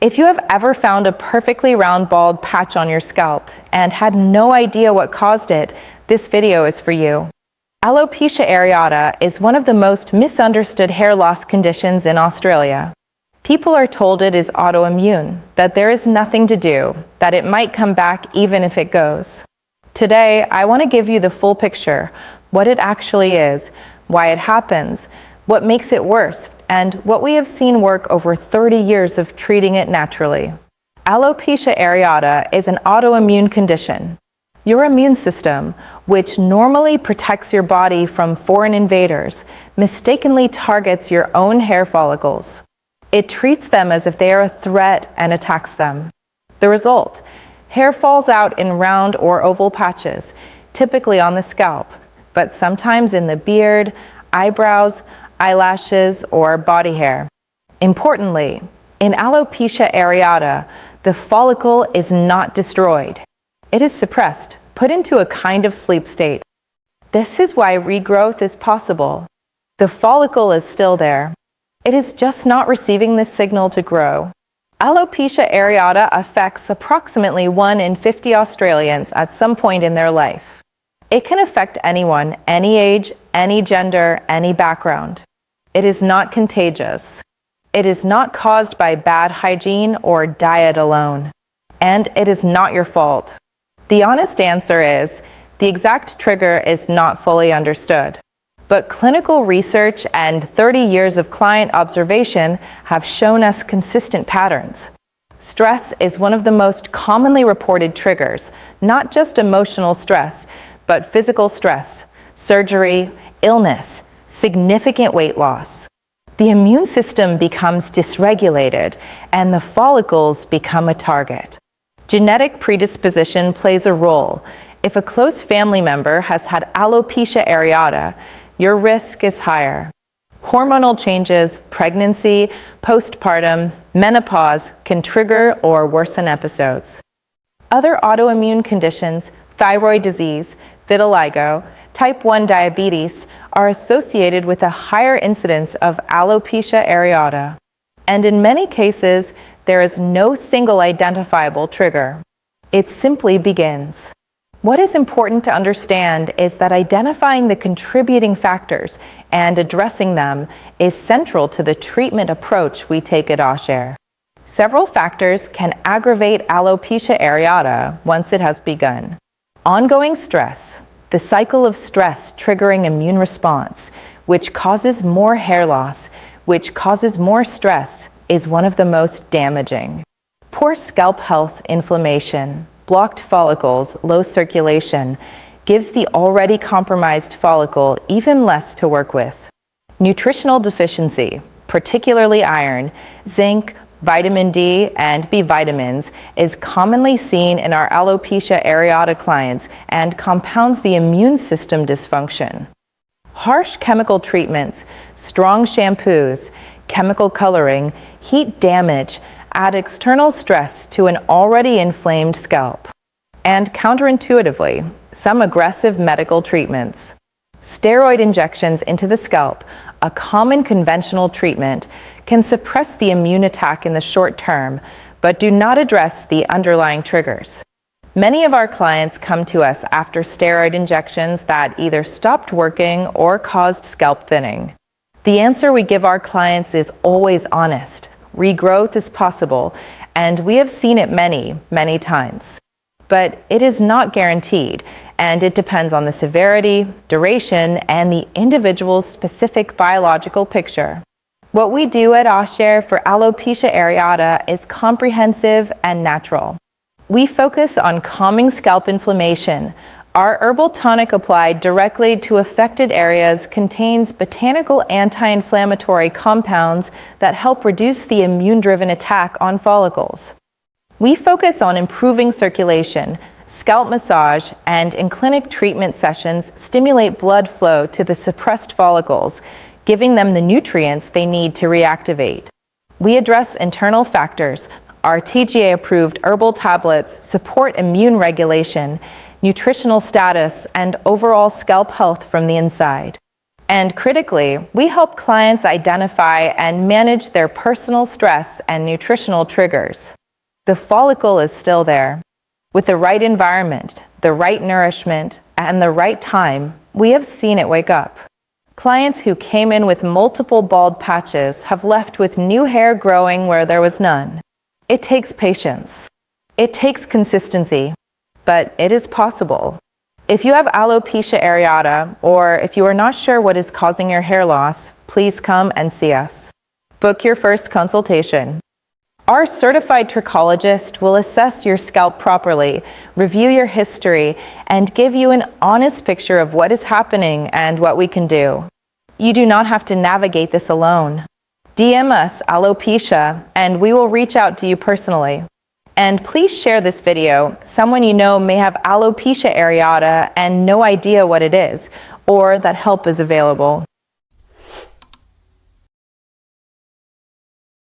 If you have ever found a perfectly round bald patch on your scalp and had no idea what caused it, this video is for you. Alopecia areata is one of the most misunderstood hair loss conditions in Australia. People are told it is autoimmune, that there is nothing to do, that it might come back even if it goes. Today, I want to give you the full picture, what it actually is, why it happens, what makes it worse, and what we have seen work over 30 years of treating it naturally. Alopecia areata is an autoimmune condition. Your immune system, which normally protects your body from foreign invaders, mistakenly targets your own hair follicles. It treats them as if they are a threat and attacks them. The result: hair falls out in round or oval patches, typically on the scalp, but sometimes in the beard, eyebrows, eyelashes, or body hair. Importantly, in alopecia areata, the follicle is not destroyed. It is suppressed, put into a kind of sleep state. This is why regrowth is possible. The follicle is still there. It is just not receiving the signal to grow. Alopecia areata affects approximately 1 in 50 Australians at some point in their life. It can affect anyone, any age, any gender, any background. It is not contagious. It is not caused by bad hygiene or diet alone. And it is not your fault. The honest answer is, the exact trigger is not fully understood. But clinical research and 30 years of client observation have shown us consistent patterns. Stress is one of the most commonly reported triggers, not just emotional stress, but physical stress, surgery, illness, significant weight loss. The immune system becomes dysregulated and the follicles become a target. Genetic predisposition plays a role. If a close family member has had alopecia areata, your risk is higher. Hormonal changes, pregnancy, postpartum, menopause can trigger or worsen episodes. Other autoimmune conditions, thyroid disease, vitiligo, type 1 diabetes, are associated with a higher incidence of alopecia areata. And in many cases, there is no single identifiable trigger. It simply begins. What is important to understand is that identifying the contributing factors and addressing them is central to the treatment approach we take at Share. Several factors can aggravate alopecia areata once it has begun. Ongoing stress, the cycle of stress triggering immune response, which causes more hair loss, which causes more stress, is one of the most damaging. Poor scalp health, inflammation, blocked follicles, low circulation, gives the already compromised follicle even less to work with. Nutritional deficiency, particularly iron, zinc, vitamin D, and B vitamins, is commonly seen in our alopecia areata clients and compounds the immune system dysfunction. Harsh chemical treatments, strong shampoos, chemical coloring, heat damage, add external stress to an already inflamed scalp. And counterintuitively, some aggressive medical treatments. Steroid injections into the scalp, a common conventional treatment, can suppress the immune attack in the short term, but do not address the underlying triggers. Many of our clients come to us after steroid injections that either stopped working or caused scalp thinning. The answer we give our clients is always honest. Regrowth is possible, and we have seen it many, many times. But it is not guaranteed, and it depends on the severity, duration, and the individual's specific biological picture. What we do at Share for alopecia areata is comprehensive and natural. We focus on calming scalp inflammation. Our herbal tonic applied directly to affected areas contains botanical anti-inflammatory compounds that help reduce the immune-driven attack on follicles. We focus on improving circulation, scalp massage, and in-clinic treatment sessions stimulate blood flow to the suppressed follicles, giving them the nutrients they need to reactivate. We address internal factors. Our TGA-approved herbal tablets support immune regulation, nutritional status, and overall scalp health from the inside. And critically, we help clients identify and manage their personal stress and nutritional triggers. The follicle is still there. With the right environment, the right nourishment, and the right time, we have seen it wake up. Clients who came in with multiple bald patches have left with new hair growing where there was none. It takes patience. It takes consistency, but it is possible. If you have alopecia areata, or if you are not sure what is causing your hair loss, please come and see us. Book your first consultation. Our certified trichologist will assess your scalp properly, review your history, and give you an honest picture of what is happening and what we can do. You do not have to navigate this alone. DM us alopecia, and we will reach out to you personally. And please share this video. Someone you know may have alopecia areata and no idea what it is, or that help is available.